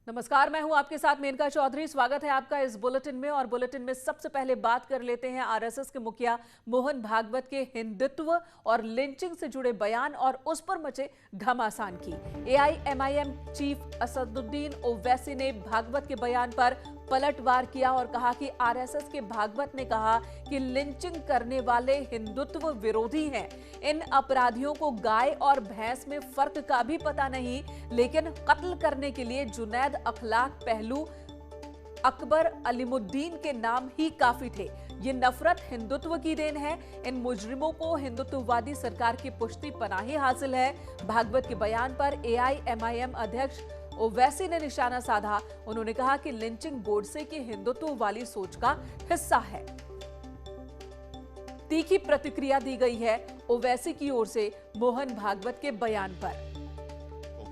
नमस्कार, मैं हूं आपके साथ मेनका चौधरी। स्वागत है आपका इस बुलेटिन में। और बुलेटिन में सबसे पहले बात कर लेते हैं आरएसएस के मुखिया मोहन भागवत के हिंदुत्व और लिंचिंग से जुड़े बयान और उस पर मचे घमासान की। एआईएमआईएम चीफ असदुद्दीन ओवैसी ने भागवत के बयान पर पलटवार किया और कहा कि आरएसएस के भागवत ने कहा कि लिंचिंग करने वाले हिंदुत्व विरोधी हैं। इन अपराधियों को गाय और भैंस में फर्क का भी पता नहीं, लेकिन कत्ल करने के लिए जुनैद अखलाक पहलू अकबर अलीमुद्दीन के नाम ही काफी थे। ये नफरत हिंदुत्व की देन है। इन मुजरिमों को हिंदुत्ववादी सरकार की पुष्टि पनाही हासिल है। भागवत के बयान पर एआईएमआईएम अध्यक्ष ओवैसी ने निशाना साधा। उन्होंने कहा कि लिंचिंग गोडसे की हिंदुत्व वाली सोच का हिस्सा है। तीखी प्रतिक्रिया दी गई है ओवैसी की ओर से मोहन भागवत के बयान पर।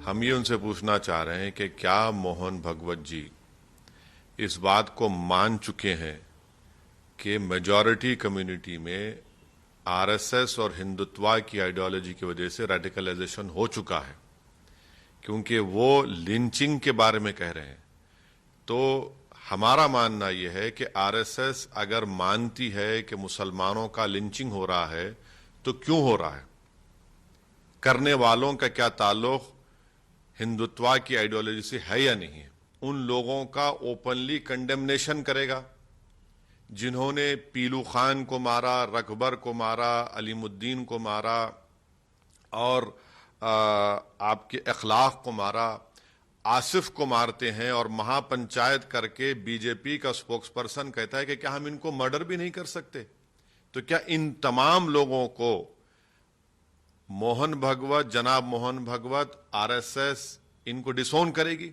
हम ये उनसे पूछना चाह रहे हैं कि क्या मोहन भागवत जी इस बात को मान चुके हैं कि मेजॉरिटी कम्युनिटी में आरएसएस और हिंदुत्व की आइडियोलॉजी की वजह से रेडिकलाइजेशन हो चुका है, क्योंकि वो लिंचिंग के बारे में कह रहे हैं। तो हमारा मानना यह है कि आरएसएस अगर मानती है कि मुसलमानों का लिंचिंग हो रहा है तो क्यों हो रहा है, करने वालों का क्या ताल्लुक हिंदुत्व की आइडियोलॉजी से है या नहीं है, उन लोगों का ओपनली कंडेमनेशन करेगा जिन्होंने पीलू खान को मारा, रकबर को मारा, अलीमुद्दीन को मारा और आपके अखलाक को मारा, आसिफ को मारते हैं और महापंचायत करके बीजेपी का स्पोक्स पर्सन कहता है कि क्या हम इनको मर्डर भी नहीं कर सकते। तो क्या इन तमाम लोगों को मोहन भागवत, जनाब मोहन भागवत, आरएसएस इनको डिसोन करेगी?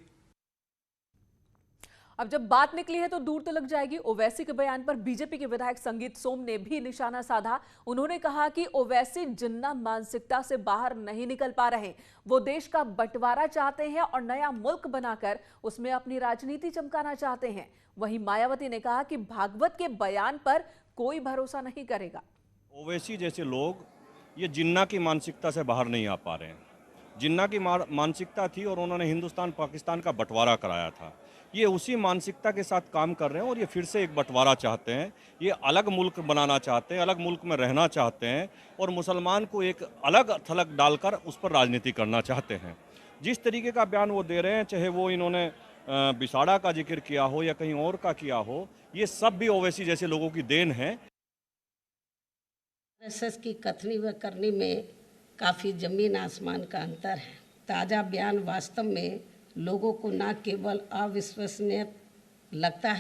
अब जब बात निकली है तो दूर तो लग जाएगी। ओवैसी के बयान पर बीजेपी के विधायक संगीत सोम ने भी निशाना साधा। उन्होंने कहा कि ओवैसी जिन्ना मानसिकता से बाहर नहीं निकल पा रहे। वो देश का बंटवारा चाहते हैं और नया मुल्क बनाकर उसमें अपनी राजनीति चमकाना चाहते हैं। वहीं मायावती ने कहा कि भागवत के बयान पर कोई भरोसा नहीं करेगा। ओवैसी जैसे लोग ये जिन्ना की मानसिकता से बाहर नहीं आ पा रहे हैं। जिन्ना की मानसिकता थी और उन्होंने हिंदुस्तान पाकिस्तान का बंटवारा कराया था। ये उसी मानसिकता के साथ काम कर रहे हैं और ये फिर से एक बंटवारा चाहते हैं। ये अलग मुल्क बनाना चाहते हैं, अलग मुल्क में रहना चाहते हैं और मुसलमान को एक अलग थलग डालकर उस पर राजनीति करना चाहते हैं। जिस तरीके का बयान वो दे रहे हैं, चाहे वो इन्होंने बिसाड़ा का जिक्र किया हो या कहीं और का किया हो, ये सब भी ओवैसी जैसे लोगों की देन है। आरएसएस की कथनी व करनी में काफ़ी ज़मीन आसमान का अंतर है। ताज़ा बयान वास्तव में लोगों को न केवल अविश्वसनीय लगता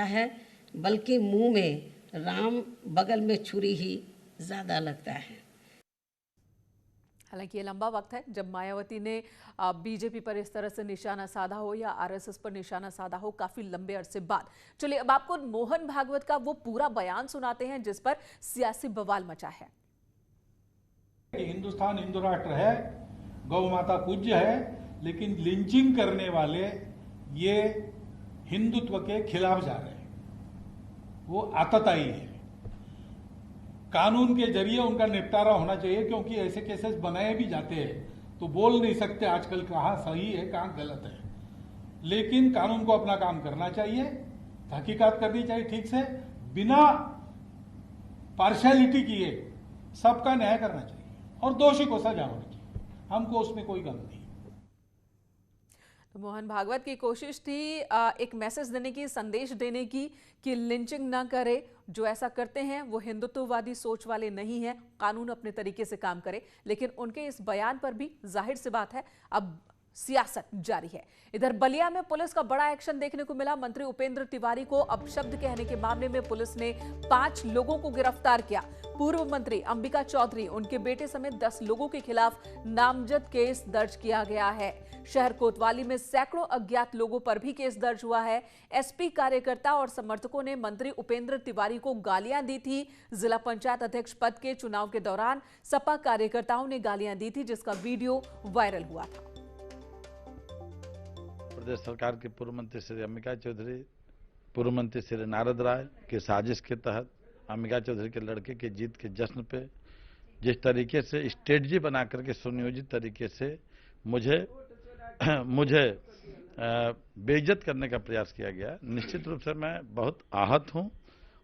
है बल्कि मुंह में राम बगल में छुरी ही ज़्यादा लगता है। हालांकि ये लंबा वक्त है जब मायावती ने बीजेपी पर इस तरह से निशाना साधा हो या आरएसएस पर निशाना साधा हो, काफी लंबे अरसे बाद। चलिए अब आपको मोहन भागवत का वो पूरा बयान सुनाते हैं जिस पर सियासी बवाल मचा है। हिंदुस्तान हिंदू राष्ट्र है, गौ माता पूज्य है, लेकिन लिंचिंग करने वाले ये हिंदुत्व के खिलाफ जा रहे हैं। वो आतताई है। कानून के जरिए उनका निपटारा होना चाहिए, क्योंकि ऐसे केसेस बनाए भी जाते हैं तो बोल नहीं सकते आजकल कहाँ सही है कहाँ गलत है। लेकिन कानून को अपना काम करना चाहिए, तहकीकात करनी चाहिए ठीक से, बिना पार्शियलिटी किए सबका न्याय करना चाहिए और दोषी को सजा होनी चाहिए। हमको उसमें कोई गम नहीं। तो मोहन भागवत की कोशिश थी एक मैसेज देने की, संदेश देने की कि लिंचिंग ना करे। जो ऐसा करते हैं वो हिंदुत्ववादी सोच वाले नहीं हैं, कानून अपने तरीके से काम करे। लेकिन उनके इस बयान पर भी जाहिर सी बात है अब सियासत जारी है। इधर बलिया में पुलिस का बड़ा एक्शन देखने को मिला। मंत्री उपेंद्र तिवारी को अपशब्द कहने के मामले में पुलिस ने 5 लोगों को गिरफ्तार किया। पूर्व मंत्री अंबिका चौधरी, उनके बेटे समेत 10 लोगों के खिलाफ नामजद केस दर्ज किया गया है। शहर कोतवाली में सैकड़ों अज्ञात लोगों पर भी केस दर्ज हुआ है। एसपी कार्यकर्ता और समर्थकों ने मंत्री उपेंद्र तिवारी को गालियां दी थी। जिला पंचायत अध्यक्ष पद के चुनाव के दौरान सपा कार्यकर्ताओं ने गालियां दी थी, जिसका वीडियो वायरल हुआ था। प्रदेश सरकार के पूर्व मंत्री श्री अंबिका चौधरी, पूर्व मंत्री श्री नारद राय की साजिश के तहत अंबिका चौधरी के लड़के की जीत के जश्न पे जिस तरीके से स्ट्रेटजी बना करके सुनियोजित तरीके से मुझे मुझे बेइज्जत करने का प्रयास किया गया। निश्चित रूप से मैं बहुत आहत हूं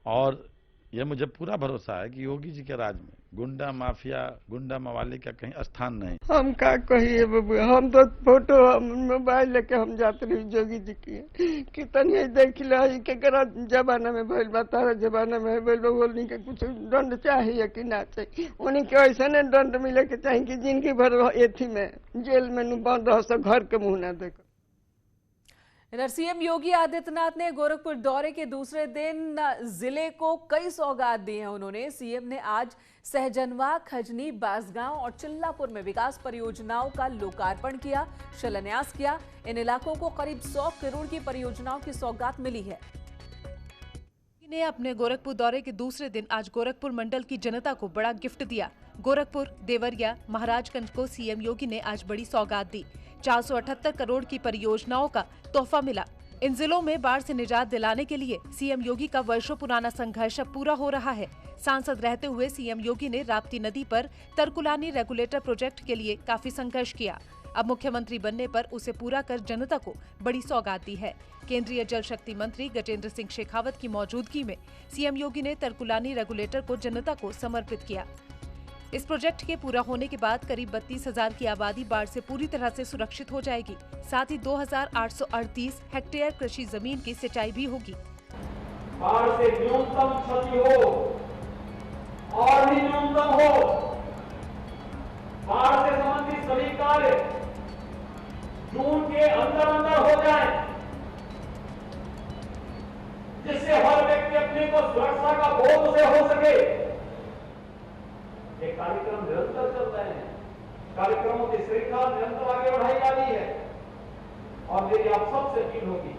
और यह मुझे पूरा भरोसा है कि योगी जी के राज में गुंडा माफिया गुंडा मवाली का कहीं स्थान नहीं। हम का कहिए बाबू, हम तो फोटो मोबाइल लेके हम जाते रही जोगी जी की कितनी देख लो केकरा जमाना में भइल बा, तारा जमाना में भइल बोलनी के कुछ दंड चाहिए कि ना चाहिए। उन्हीं के ऐसा ने दंड मिले के चाहिए कि जिंदगी भर एथी में जेल में बंद रह सो, घर के मुंह ना देखो। इधर सीएम योगी आदित्यनाथ ने गोरखपुर दौरे के दूसरे दिन जिले को कई सौगात दी हैं। उन्होंने सीएम ने आज सहजनवा, खजनी, बांसगांव और चिल्लापुर में विकास परियोजनाओं का लोकार्पण किया, शिलान्यास किया। इन इलाकों को करीब 100 करोड़ की परियोजनाओं की सौगात मिली है। ने अपने गोरखपुर दौरे के दूसरे दिन आज गोरखपुर मंडल की जनता को बड़ा गिफ्ट दिया। गोरखपुर, देवरिया, महाराजगंज को सीएम योगी ने आज बड़ी सौगात दी। 478 करोड़ की परियोजनाओं का तोहफा मिला। इन जिलों में बाढ़ से निजात दिलाने के लिए सीएम योगी का वर्षों पुराना संघर्ष अब पूरा हो रहा है। सांसद रहते हुए सीएम योगी ने राप्ती नदी पर तरकुलानी रेगुलेटर प्रोजेक्ट के लिए काफी संघर्ष किया। अब मुख्यमंत्री बनने पर उसे पूरा कर जनता को बड़ी सौगात दी है। केंद्रीय जल शक्ति मंत्री गजेंद्र सिंह शेखावत की मौजूदगी में सीएम योगी ने तरकुलानी रेगुलेटर को जनता को समर्पित किया। इस प्रोजेक्ट के पूरा होने के बाद करीब 32,000 की आबादी बाढ़ से पूरी तरह से सुरक्षित हो जाएगी। साथ ही 2,838 हेक्टेयर कृषि जमीन की सिंचाई भी होगी। बाढ़ से न्यूनतम क्षति हो और भी न्यूनतम हो, बाढ़ से संबंधित सभी कार्य जून के अंदर हो जाए, जिससे हर व्यक्ति अपने को सुरक्षा का बोध उसे हो सके। ये कार्यक्रम निरंतर चल रहे हैं, कार्यक्रमों की श्रृंखला निरंतर आगे बढ़ाई जा रही है और मेरी आप सबसे अपील होगी।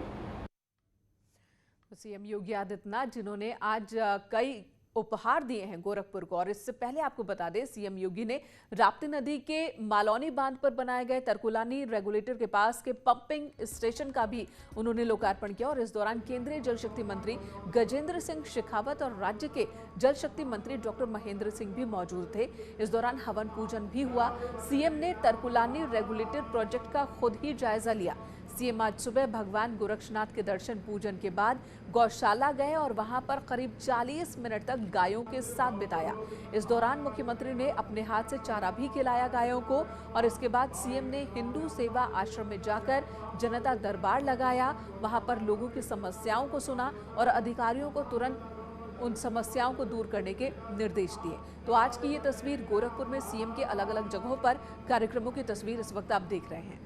सीएम योगी आदित्यनाथ जिन्होंने आज कई उपहार दिए हैं गोरखपुर को। और इससे पहले आपको बता दें, सीएम योगी ने राप्ती नदी के मालौनी बांध पर बनाए गए तरकुलानी रेगुलेटर के पास के पंपिंग स्टेशन का भी उन्होंने लोकार्पण किया। और इस दौरान केंद्रीय जल शक्ति मंत्री गजेंद्र सिंह शेखावत और राज्य के जल शक्ति मंत्री डॉक्टर महेंद्र सिंह भी मौजूद थे। इस दौरान हवन पूजन भी हुआ। सीएम ने तरकुलानी रेगुलेटर प्रोजेक्ट का खुद ही जायजा लिया। सीएम आज सुबह भगवान गोरक्षनाथ के दर्शन पूजन के बाद गौशाला गए और वहां पर करीब 40 मिनट तक गायों के साथ बिताया। इस दौरान मुख्यमंत्री ने अपने हाथ से चारा भी खिलाया गायों को। और इसके बाद सीएम ने हिंदू सेवा आश्रम में जाकर जनता दरबार लगाया। वहां पर लोगों की समस्याओं को सुना और अधिकारियों को तुरंत उन समस्याओं को दूर करने के निर्देश दिए। तो आज की ये तस्वीर गोरखपुर में सीएम के अलग अलग जगहों पर कार्यक्रमों की तस्वीर इस वक्त आप देख रहे हैं।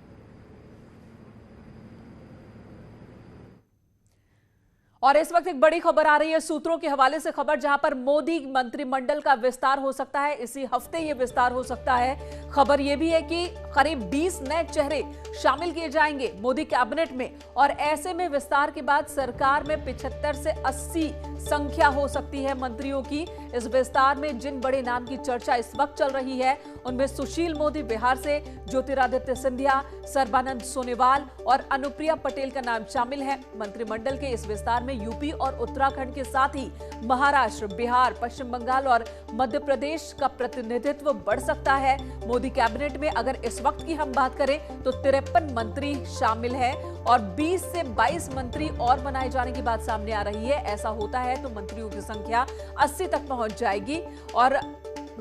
और इस वक्त एक बड़ी खबर आ रही है सूत्रों के हवाले से, खबर जहां पर मोदी मंत्रिमंडल का विस्तार हो सकता है। इसी हफ्ते ये विस्तार हो सकता है। खबर यह भी है कि करीब 20 नए चेहरे शामिल किए जाएंगे मोदी कैबिनेट में। और ऐसे में विस्तार के बाद सरकार में 75 से 80 संख्या हो सकती है मंत्रियों की। इस विस्तार में जिन बड़े नाम की चर्चा इस वक्त चल रही है उनमें सुशील मोदी बिहार से, ज्योतिरादित्य सिंधिया, सर्बानंद सोनोवाल और अनुप्रिया पटेल का नाम शामिल है। मंत्रिमंडल के इस विस्तार में यूपी और उत्तराखंड के साथ ही महाराष्ट्र, बिहार, पश्चिम बंगाल और मध्य प्रदेश का प्रतिनिधित्व बढ़ सकता है। मोदी कैबिनेट में अगर इस वक्त की हम बात करें तो 53 मंत्री शामिल हैं और 20 से 22 मंत्री और बनाए जाने की बात सामने आ रही है। ऐसा होता है तो मंत्रियों की संख्या 80 तक पहुंच जाएगी। और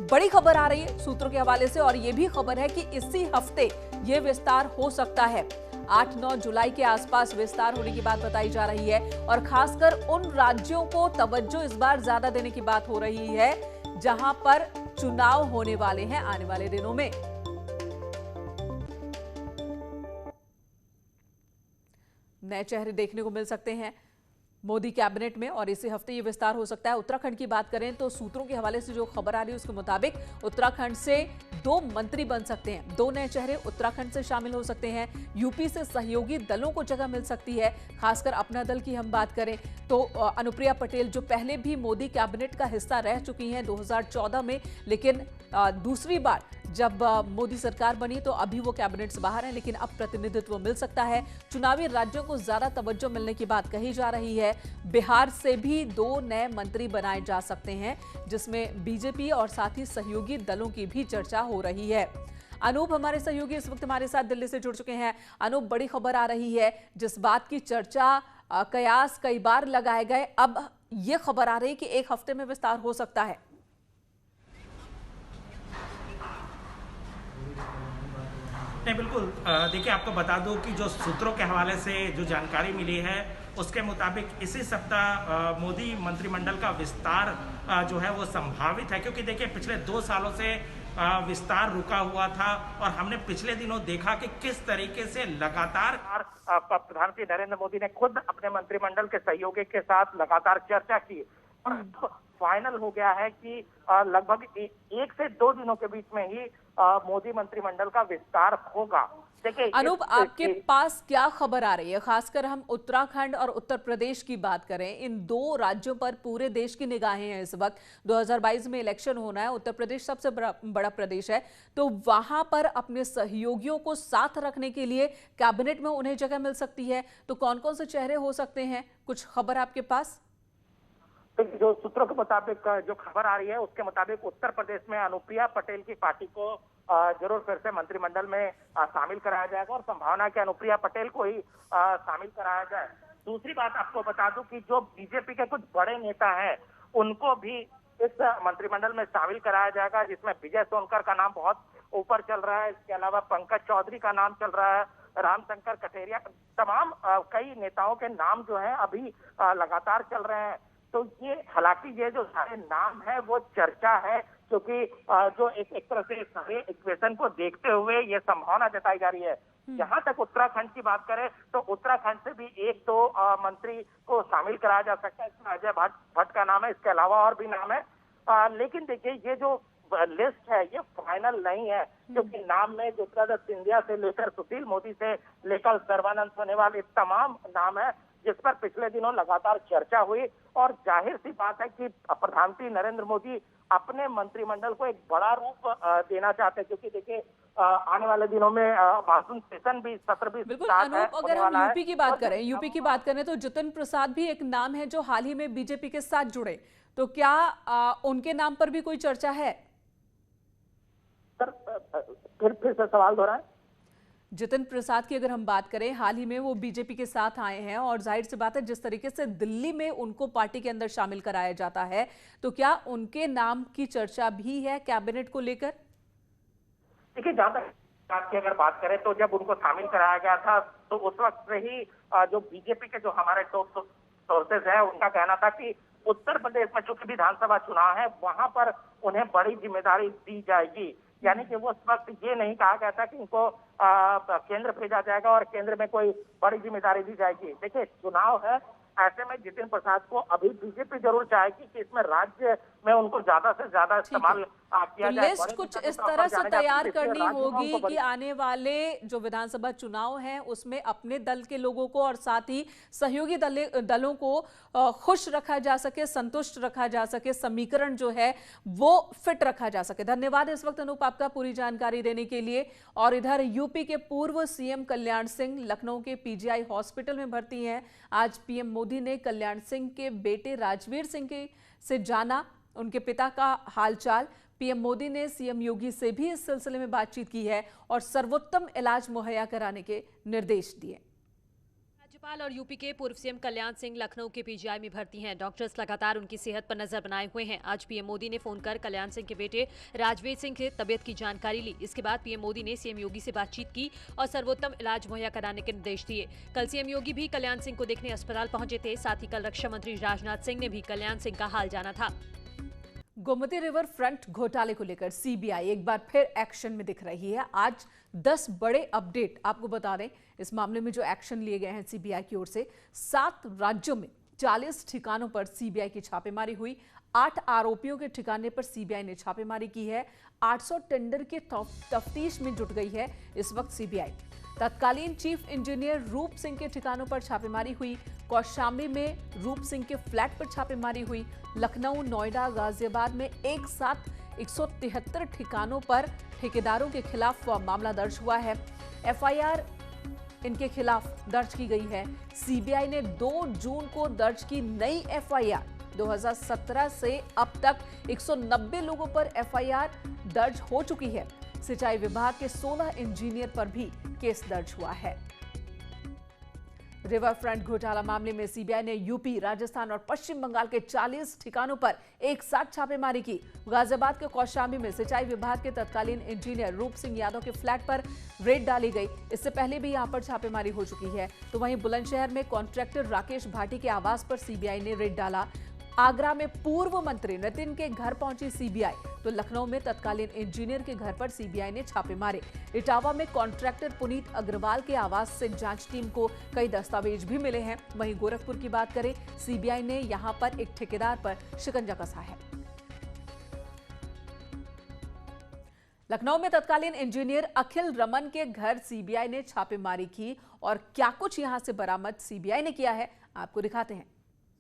बड़ी खबर आ रही है सूत्रों के हवाले से और यह भी खबर है कि इसी हफ्ते यह विस्तार हो सकता है। 8-9 जुलाई के आसपास विस्तार होने की बात बताई जा रही है। और खासकर उन राज्यों को तवज्जो इस बार ज्यादा देने की बात हो रही है जहां पर चुनाव होने वाले हैं आने वाले दिनों में। नए चेहरे देखने को मिल सकते हैं मोदी कैबिनेट में और इसी हफ्ते ये विस्तार हो सकता है। उत्तराखंड की बात करें तो सूत्रों के हवाले से जो खबर आ रही है उसके मुताबिक उत्तराखंड से 2 मंत्री बन सकते हैं। 2 नए चेहरे उत्तराखंड से शामिल हो सकते हैं। यूपी से सहयोगी दलों को जगह मिल सकती है। खासकर अपना दल की हम बात करें तो अनुप्रिया पटेल जो पहले भी मोदी कैबिनेट का हिस्सा रह चुकी हैं 2014 में, लेकिन दूसरी बार जब मोदी सरकार बनी तो अभी वो कैबिनेट से बाहर है, लेकिन अब प्रतिनिधित्व मिल सकता है। चुनावी राज्यों को ज्यादा तवज्जो मिलने की बात कही जा रही है। बिहार से भी 2 नए मंत्री बनाए जा सकते हैं जिसमें बीजेपी और साथ ही सहयोगी दलों की भी चर्चा हो रही है। अनूप हमारे सहयोगी इस वक्त हमारे साथ दिल्ली से जुड़ चुके हैं। अनूप, बड़ी खबर आ रही है, जिस बात की चर्चा कयास कई बार लगाए गए, अब ये खबर आ रही है कि एक हफ्ते में विस्तार हो सकता है। नहीं, बिल्कुल। देखिए, आपको बता दूं कि जो सूत्रों के हवाले से जो जानकारी मिली है उसके मुताबिक इसी सप्ताह मोदी मंत्रिमंडल का विस्तार जो है वो संभावित है, क्योंकि देखिए पिछले 2 सालों से विस्तार रुका हुआ था और हमने पिछले दिनों देखा कि किस तरीके से लगातार प्रधानमंत्री नरेंद्र मोदी ने खुद अपने मंत्रिमंडल के सहयोगी के साथ लगातार चर्चा की और फाइनल हो गया है कि लगभग 1 से 2 दिनों के बीच में ही मोदी मंत्रिमंडल का विस्तार होगा। देखिए अनूप, आपके पास क्या खबर आ रही है, खासकर हम उत्तराखंड और उत्तर प्रदेश की बात करें, इन 2 राज्यों पर पूरे देश की निगाहें हैं इस वक्त। 2022 में इलेक्शन होना है, उत्तर प्रदेश सबसे बड़ा प्रदेश है, तो वहां पर अपने सहयोगियों को साथ रखने के लिए कैबिनेट में उन्हें जगह मिल सकती है, तो कौन कौन से चेहरे हो सकते हैं, कुछ खबर आपके पास? जो सूत्रों के मुताबिक जो खबर आ रही है उसके मुताबिक उत्तर प्रदेश में अनुप्रिया पटेल की पार्टी को जरूर फिर से मंत्रिमंडल में शामिल कराया जाएगा और संभावना है कि अनुप्रिया पटेल को ही शामिल कराया जाए। दूसरी बात आपको बता दूं कि जो बीजेपी के कुछ बड़े नेता हैं उनको भी इस मंत्रिमंडल में शामिल कराया जाएगा, जिसमें विजय सोनकर का नाम बहुत ऊपर चल रहा है, इसके अलावा पंकज चौधरी का नाम चल रहा है, रामशंकर कठेरिया, तमाम कई नेताओं के नाम जो है अभी लगातार चल रहे हैं। तो ये हालांकि ये जो सारे नाम है वो चर्चा है, क्योंकि जो एक तरह से सारे इक्वेशन को देखते हुए ये संभावना जताई जा रही है। जहां तक उत्तराखंड की बात करें तो उत्तराखंड से भी 1-2 मंत्री को शामिल कराया जा सकता है। इसमें अजय भट्ट का नाम है, इसके अलावा और भी नाम है। लेकिन देखिए ये जो लिस्ट है ये फाइनल नहीं है, क्योंकि नाम में ज्योतिरादित्य सिंधिया से लेकर सुशील मोदी से लेकर सर्बानंद सोनोवाल, ये तमाम नाम है जिस पर पिछले दिनों लगातार चर्चा हुई और जाहिर सी बात है कि प्रधानमंत्री नरेंद्र मोदी अपने मंत्रिमंडल को एक बड़ा रूप देना चाहते हैं, क्योंकि देखिए आने वाले दिनों में मानसून सेशन भी सत्र भी बिल्कुल। अनूप, अगर हम यूपी की बात करें, तो जितिन प्रसाद भी एक नाम है जो हाल ही में बीजेपी के साथ जुड़े, तो क्या उनके नाम पर भी कोई चर्चा है? सर फिर से सवाल दोहराएं। जितिन प्रसाद की अगर हम बात करें, हाल ही में वो बीजेपी के साथ आए हैं और जाहिर सी बात है जिस तरीके से दिल्ली में उनको पार्टी के अंदर शामिल कराया जाता है, तो क्या उनके नाम की चर्चा भी है कैबिनेट को लेकर? देखिए, जहां तक की अगर बात करें तो जब उनको शामिल कराया गया था तो उस वक्त से ही जो बीजेपी के जो हमारे टॉप सोर्सेज है उनका कहना था कि उत्तर प्रदेश में चूंकि विधानसभा चुनाव है वहां पर उन्हें बड़ी जिम्मेदारी दी जाएगी, यानी कि वो उस वक्त ये नहीं कहा गया था कि इनको केंद्र भेजा जाएगा और केंद्र में कोई बड़ी जिम्मेदारी दी जाएगी। देखिए चुनाव है, ऐसे में जितिन प्रसाद को अभी बीजेपी जरूर चाहेगी कि इसमें राज्य में उनको ज्यादा से ज्यादा इस्तेमाल किया जाए। लिस्ट कुछ इस तरह से तैयार करनी होगी कि आने वाले जो विधानसभा चुनाव हैं उसमें अपने दल के लोगों को और साथ ही सहयोगी दलों को खुश रखा जा सके, संतुष्ट रखा जा सके, समीकरण जो है वो फिट रखा जा सके। धन्यवाद इस वक्त अनूप आपका पूरी जानकारी देने के लिए। और इधर यूपी के पूर्व सीएम कल्याण सिंह लखनऊ के पीजीआई हॉस्पिटल में भर्ती हैं। आज पीएम मोदी ने कल्याण सिंह के बेटे राजवीर सिंह से जाना उनके पिता का हालचाल। पीएम मोदी ने सीएम योगी से भी इस सिलसिले में बातचीत की है और सर्वोत्तम इलाज मुहैया कराने के निर्देश दिए। राज्यपाल और यूपी के पूर्व सीएम कल्याण सिंह लखनऊ के पीजीआई में भर्ती हैं। डॉक्टर्स लगातार उनकी सेहत पर नजर बनाए हुए हैं। आज पीएम मोदी ने फोन कर कल्याण सिंह के बेटे राजवीर सिंह से तबियत की जानकारी ली। इसके बाद पीएम मोदी ने सीएम योगी से बातचीत की और सर्वोत्तम इलाज मुहैया कराने के निर्देश दिए। कल सीएम योगी भी कल्याण सिंह को देखने अस्पताल पहुंचे थे। साथ ही कल रक्षा मंत्री राजनाथ सिंह ने भी कल्याण सिंह का हाल जाना था। गोमती रिवर फ्रंट घोटाले को लेकर सीबीआई एक बार फिर एक्शन में दिख रही है। आज 10 बड़े अपडेट आपको बता दें। इस मामले में जो एक्शन लिए गए हैं सीबीआई की ओर से, 7 राज्यों में 40 ठिकानों पर सीबीआई की छापेमारी हुई। 8 आरोपियों के ठिकाने पर सीबीआई ने छापेमारी की है। 800 टेंडर के तफ्तीश में जुट गई है इस वक्त सीबीआई। तत्कालीन चीफ इंजीनियर रूप सिंह के ठिकानों पर छापेमारी हुई। कौशाम्बी में रूप सिंह के फ्लैट पर छापेमारी हुई। लखनऊ, नोएडा, गाजियाबाद में एक साथ 173 ठिकानों पर ठेकेदारों के खिलाफ मामला दर्ज हुआ है। एफआईआर इनके खिलाफ दर्ज की गई है। सीबीआई ने 2 जून को दर्ज की नई एफआईआर। 2017 से अब तक 190 लोगों पर एफआईआर दर्ज हो चुकी है। सिंचाई विभाग के 16 इंजीनियर पर भी केस दर्ज हुआ है। रिवर फ्रंट घोटाला मामले में सीबीआई ने यूपी, राजस्थान और पश्चिम बंगाल के 40 ठिकानों पर एक साथ छापेमारी की। गाजियाबाद के कौशाम्बी में सिंचाई विभाग के तत्कालीन इंजीनियर रूप सिंह यादव के फ्लैट पर रेड डाली गई। इससे पहले भी यहां पर छापेमारी हो चुकी है। तो वहीं बुलंदशहर में कॉन्ट्रैक्टर राकेश भाटी के आवास पर सीबीआई ने रेड डाला। आगरा में पूर्व मंत्री नितिन के घर पहुंची सीबीआई, तो लखनऊ में तत्कालीन इंजीनियर के घर पर सीबीआई ने छापे मारे। इटावा में कॉन्ट्रैक्टर पुनीत अग्रवाल के आवास से जांच टीम को कई दस्तावेज भी मिले हैं। वहीं गोरखपुर की बात करें, सीबीआई ने यहां पर एक ठेकेदार पर शिकंजा कसा है। लखनऊ में तत्कालीन इंजीनियर अखिल रमन के घर सीबीआई ने छापेमारी की और क्या कुछ यहां से बरामद सीबीआई ने किया है, आपको दिखाते हैं।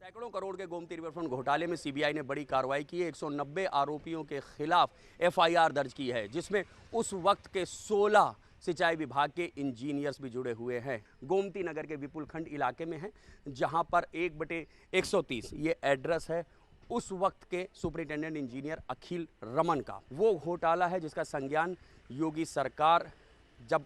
सैकड़ों करोड़ के गोमती रिवरफ्रंट घोटाले में सीबीआई ने बड़ी कार्रवाई की है। 190 आरोपियों के खिलाफ एफआईआर दर्ज की है, जिसमें उस वक्त के 16 सिंचाई विभाग के इंजीनियर्स भी जुड़े हुए हैं। गोमती नगर के विपुल खंड इलाके में है, जहां पर 1/130 ये एड्रेस है उस वक्त के सुपरिटेंडेंट इंजीनियर अखिल रमन का। वो घोटाला है जिसका संज्ञान योगी सरकार जब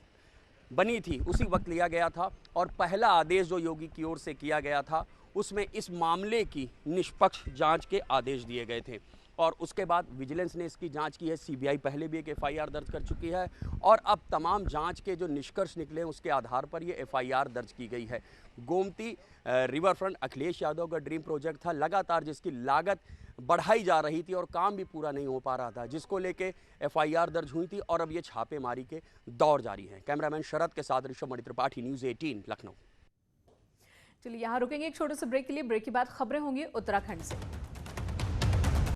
बनी थी उसी वक्त लिया गया था, और पहला आदेश जो योगी की ओर से किया गया था उसमें इस मामले की निष्पक्ष जांच के आदेश दिए गए थे। और उसके बाद विजिलेंस ने इसकी जांच की है। सीबीआई पहले भी एक एफआईआर दर्ज कर चुकी है, और अब तमाम जांच के जो निष्कर्ष निकले हैं उसके आधार पर ये एफआईआर दर्ज की गई है। गोमती रिवरफ्रंट अखिलेश यादव का ड्रीम प्रोजेक्ट था, लगातार जिसकी लागत बढ़ाई जा रही थी और काम भी पूरा नहीं हो पा रहा था, जिसको लेके एफआईआर दर्ज हुई थी, और अब ये छापेमारी के दौर जारी हैं। कैमरामैन शरद के साथ ऋषभ मणि त्रिपाठी, न्यूज़ 18 लखनऊ। चलिए यहां रुकेंगे एक छोटे से ब्रेक के लिए। ब्रेक के बाद खबरें होंगी उत्तराखंड से।